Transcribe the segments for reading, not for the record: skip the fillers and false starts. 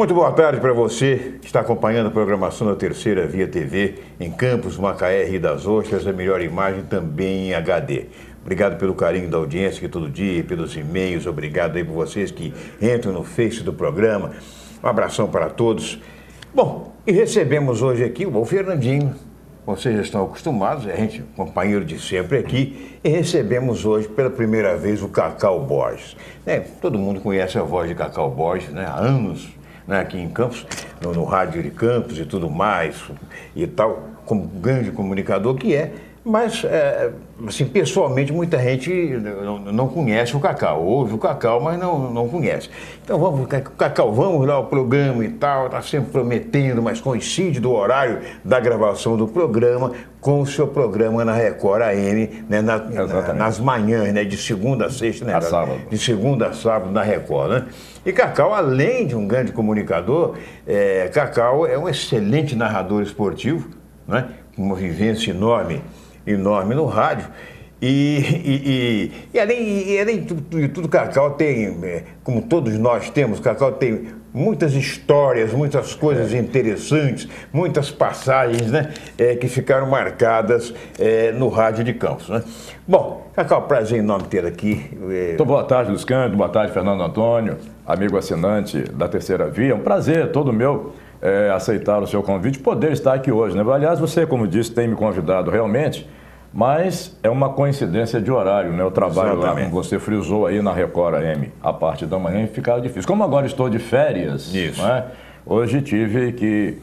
Muito boa tarde para você que está acompanhando a programação da Terceira Via TV em Campos, Macaé, Rio das Ostras, a melhor imagem também em HD. Obrigado pelo carinho da audiência que todo dia, pelos e-mails, obrigado aí por vocês que entram no Face do programa. Um abração para todos. Bom, e recebemos hoje aqui o Fernandinho. Vocês já estão acostumados, a gente, companheiro de sempre aqui, e recebemos hoje pela primeira vez o Cacau Borges. Todo mundo conhece a voz de Cacau Borges, né? Há anos, né? Aqui em Campos, no rádio de Campos e tudo mais, e tal, como grande comunicador que é. Mas, assim, pessoalmente, muita gente não conhece o Cacau. Ouve o Cacau, mas não conhece. Então, Cacau, vamos lá ao programa e tal. Está sempre prometendo, mas coincide do horário da gravação do programa com o seu programa na Record AM, né, nas manhãs, né, de segunda a sexta, né, sábado. De segunda a sábado na Record, né? E Cacau, além de um grande comunicador, Cacau é um excelente narrador esportivo, né, com uma vivência enorme no rádio, e além de tudo, Cacau tem, como todos nós temos, Cacau tem muitas histórias, muitas coisas interessantes, muitas passagens, né, que ficaram marcadas no rádio de Campos, né? Bom, Cacau, prazer enorme ter aqui. Então, boa tarde, Luiz Cândido, boa tarde, Fernando Antônio, amigo assinante da Terceira Via, é um prazer todo meu aceitar o seu convite, poder estar aqui hoje, né? Aliás, você, como disse, tem me convidado realmente, mas é uma coincidência de horário, né? Eu trabalho lá, como você frisou aí na Record AM, a parte da manhã, e ficava difícil. Como agora estou de férias, né? Hoje tive que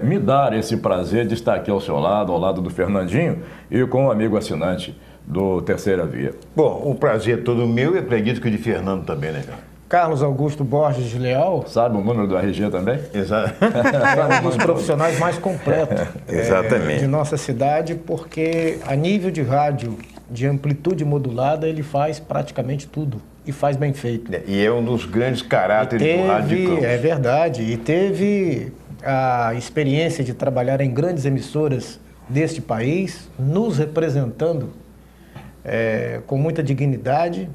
me dar esse prazer de estar aqui ao seu lado, ao lado do Fernandinho e com o amigo assinante do Terceira Via. Bom, o prazer é todo meu e acredito que o de Fernando também, né, cara? Carlos Augusto Borges de Leal. Sabe o número do RG também? Exato. É um dos profissionais mais completos Exatamente. de nossa cidade, porque a nível de rádio de amplitude modulada, ele faz praticamente tudo e faz bem feito. E é um dos grandes caráteres do rádio de Campos. É verdade. E teve a experiência de trabalhar em grandes emissoras deste país, nos representando com muita dignidade,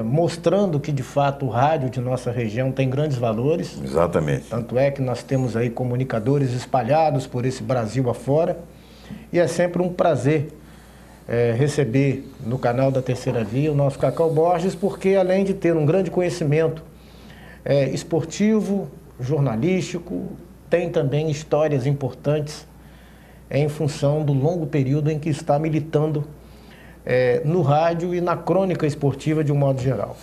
mostrando que, de fato, o rádio de nossa região tem grandes valores. Exatamente. Tanto é que nós temos aí comunicadores espalhados por esse Brasil afora. E é sempre um prazer receber no canal da Terceira Via o nosso Cacau Borges, porque além de ter um grande conhecimento esportivo, jornalístico, tem também histórias importantes em função do longo período em que está militando no rádio e na crônica esportiva de um modo geral.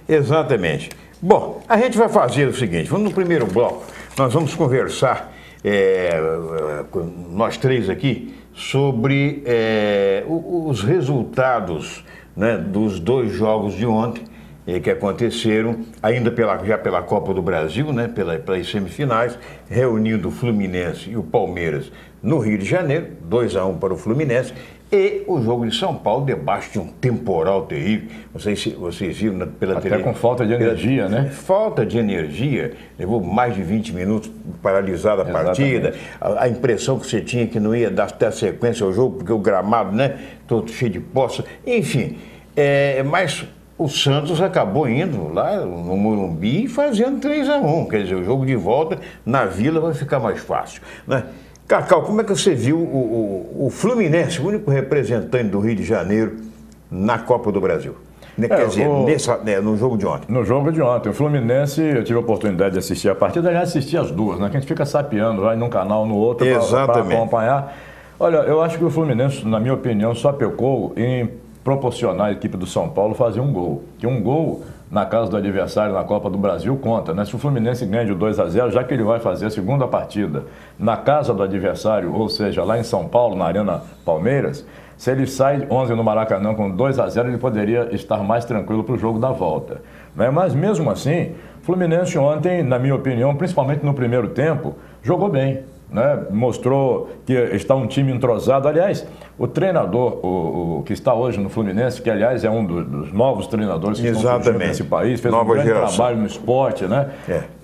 Exatamente. Bom, a gente vai fazer o seguinte, vamos no primeiro bloco, nós vamos conversar, nós três aqui, sobre os resultados, né, dos dois jogos de ontem, que aconteceram ainda já pela Copa do Brasil, né, pelas semifinais, reunindo o Fluminense e o Palmeiras no Rio de Janeiro, 2-1 para o Fluminense, e o jogo de São Paulo debaixo de um temporal terrível. Vocês viram pela televisão. Até com falta de energia, né? Falta de energia, levou mais de 20 minutos paralisada a partida. A impressão que você tinha que não ia dar sequência ao jogo, porque o gramado, né, todo cheio de poça. Enfim, mas o Santos acabou indo lá no Morumbi e fazendo 3-1. Quer dizer, o jogo de volta na Vila vai ficar mais fácil, né? Cacau, como é que você viu o Fluminense, o único representante do Rio de Janeiro, na Copa do Brasil? Quer dizer, no jogo de ontem. No jogo de ontem. O Fluminense, eu tive a oportunidade de assistir a partida, aliás, assisti as duas, né? Que a gente fica sapeando, vai num canal, no outro, para acompanhar. Olha, eu acho que o Fluminense, na minha opinião, só pecou em proporcionar à equipe do São Paulo fazer um gol. Que um gol na casa do adversário na Copa do Brasil conta, né? Se o Fluminense ganha de 2-0, já que ele vai fazer a segunda partida na casa do adversário, ou seja, lá em São Paulo, na Arena Palmeiras, se ele sai 11 no Maracanã com 2-0, ele poderia estar mais tranquilo para o jogo da volta, né? Mas mesmo assim, o Fluminense ontem, na minha opinião, principalmente no primeiro tempo, jogou bem, né? Mostrou que está um time entrosado. Aliás, o treinador, o que está hoje no Fluminense, que aliás é um dos novos treinadores que estão surgindo nesse país, fez um grande trabalho no esporte, né?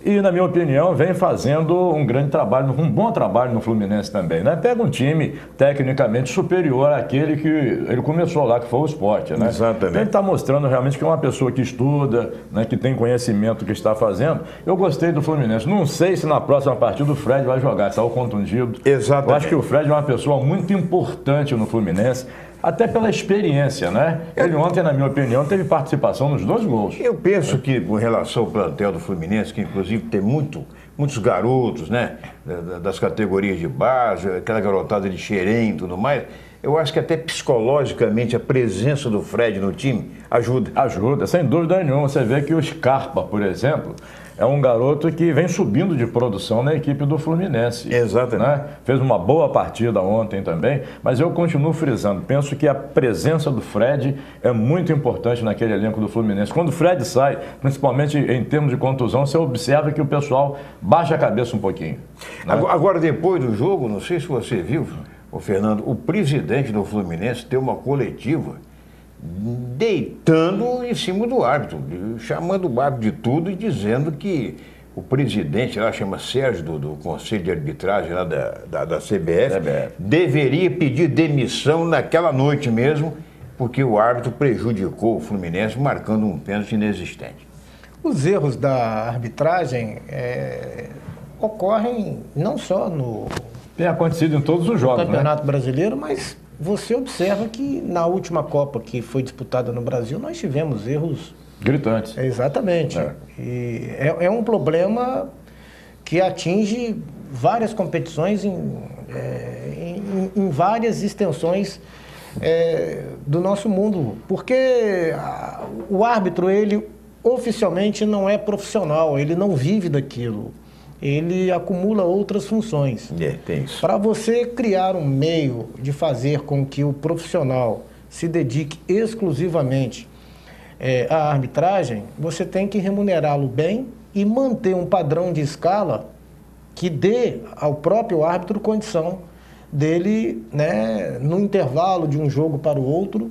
E, na minha opinião, vem fazendo um grande trabalho, um bom trabalho no Fluminense também, né? Pega um time tecnicamente superior àquele que ele começou lá, que foi o Sport, né? Exatamente. Então, ele está mostrando realmente que é uma pessoa que estuda, né, que tem conhecimento do que está fazendo. Eu gostei do Fluminense. Não sei se na próxima partida o Fred vai jogar, saiu contundido. Exatamente. Eu acho que o Fred é uma pessoa muito importante no Fluminense. Até pela experiência, né? Ele ontem, na minha opinião, teve participação nos 2 gols. Eu penso que, com relação ao plantel do Fluminense, que inclusive tem muitos garotos, né? Das categorias de base, aquela garotada de Xerém e tudo mais, eu acho que até psicologicamente a presença do Fred no time ajuda. Ajuda, sem dúvida nenhuma. Você vê que o Scarpa, por exemplo, é um garoto que vem subindo de produção na equipe do Fluminense. Exatamente. Né? Fez uma boa partida ontem também, mas eu continuo frisando. Penso que a presença do Fred é muito importante naquele elenco do Fluminense. Quando o Fred sai, principalmente em termos de contusão, você observa que o pessoal baixa a cabeça um pouquinho. Né? Agora, depois do jogo, não sei se você viu, Fernando, o presidente do Fluminense tem uma coletiva deitando em cima do árbitro, chamando o árbitro de tudo e dizendo que o presidente, lá chama Sérgio, do Conselho de Arbitragem lá da CBF, deveria pedir demissão naquela noite mesmo, porque o árbitro prejudicou o Fluminense marcando um pênalti inexistente. Os erros da arbitragem ocorrem não só no... Tem acontecido em todos os jogos, Campeonato Brasileiro, mas você observa que na última Copa que foi disputada no Brasil, nós tivemos erros... gritantes. Exatamente. E é um problema que atinge várias competições em várias extensões do nosso mundo. Porque o árbitro, ele oficialmente não é profissional, ele não vive daquilo. Ele acumula outras funções. Tem isso. Para você criar um meio de fazer com que o profissional se dedique exclusivamente à arbitragem, você tem que remunerá-lo bem e manter um padrão de escala que dê ao próprio árbitro condição dele, né, no intervalo de um jogo para o outro,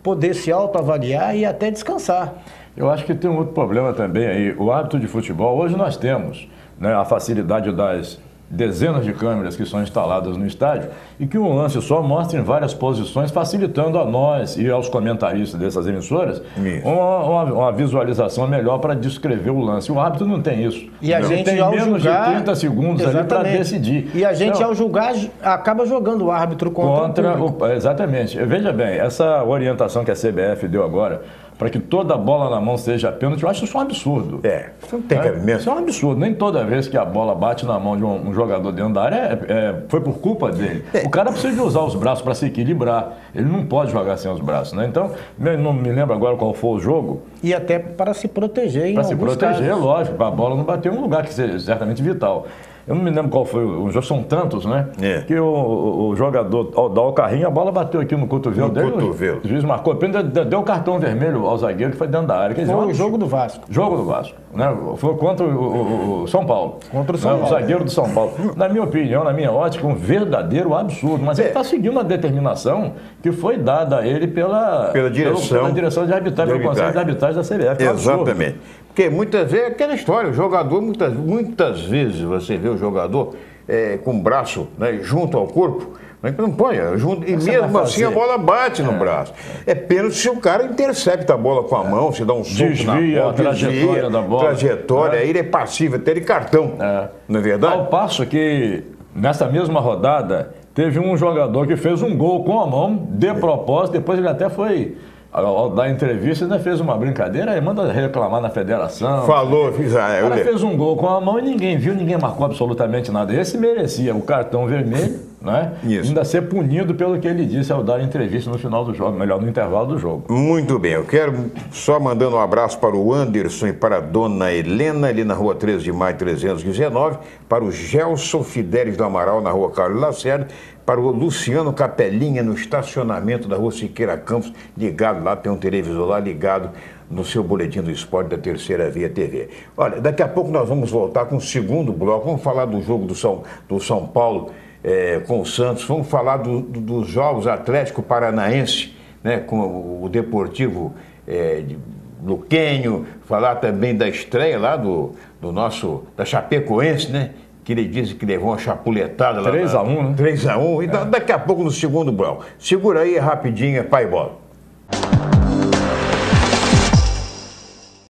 poder se autoavaliar e até descansar. Eu acho que tem um outro problema também aí. O árbitro de futebol, hoje nós temos, né, a facilidade das dezenas de câmeras que são instaladas no estádio e que um lance só mostra em várias posições, facilitando a nós e aos comentaristas dessas emissoras uma visualização melhor para descrever o lance. O árbitro não tem isso. E a gente, tem ao menos julgar, de 30 segundos ali para decidir. E a gente, então, ao julgar, acaba jogando o árbitro contra o exatamente. Veja bem, essa orientação que a CBF deu agora, para que toda bola na mão seja pênalti, eu acho isso um absurdo. Isso não tem cabimento. Isso é um absurdo. Nem toda vez que a bola bate na mão de um jogador dentro da área foi por culpa dele. O cara precisa de usar os braços para se equilibrar. Ele não pode jogar sem os braços, né? Então, não me lembro agora qual foi o jogo. E até para se proteger, para se proteger, casos. Lógico, para a bola não bater em um lugar que seja certamente vital. Eu não me lembro qual foi o jogo, são tantos, né? Que o jogador, ao dar o carrinho, a bola bateu aqui no cotovelo dele. O juiz marcou, deu o cartão vermelho ao zagueiro que foi dentro da área. Quer dizer, foi o jogo do Vasco. Jogo do Vasco, né? Foi contra o São Paulo. Contra o São Paulo. O zagueiro do São Paulo. Na minha opinião, na minha ótica, um verdadeiro absurdo. Mas ele está seguindo a determinação que foi dada a ele pela direção de arbitragem, pelo Conselho de Arbitragem da CBF. Exatamente. Porque muitas vezes, aquela história, o jogador, muitas vezes você vê o jogador com o braço, né, junto ao corpo, não pode, e mesmo assim a bola bate no braço. É pênalti se o cara intercepta a bola com a mão, se dá um soco desvia na bola, a trajetória da bola. Aí ele é passivo, até de cartão, não é verdade? Ao passo que, nessa mesma rodada, teve um jogador que fez um gol com a mão, de propósito, depois ele até foi... Ao dar entrevista, ainda fez uma brincadeira e manda reclamar na federação. Falou, o cara fez um gol com a mão e ninguém viu, ninguém marcou absolutamente nada. Esse merecia o cartão vermelho, né? Ainda ser punido pelo que ele disse ao dar entrevista no final do jogo, melhor, no intervalo do jogo. Muito bem, eu quero só mandando um abraço para o Anderson e para a dona Helena, ali na rua 13 de maio 319, para o Gelson Fidelis do Amaral, na rua Carlos Lacerda, para o Luciano Capelinha, no estacionamento da rua Siqueira Campos, ligado lá, tem um televisor lá ligado no seu boletim do esporte da Terceira Via TV. Olha, daqui a pouco nós vamos voltar com o segundo bloco, vamos falar do jogo do São Paulo com o Santos, vamos falar dos jogos Atlético Paranaense, né, com o Deportivo Luquenho, falar também da estreia lá do nosso, da Chapecoense, né? Que ele disse que levou uma chapuletada lá. 3-1, né? 3-1, e daqui a pouco no segundo bloco. Segura aí rapidinho, pai bola.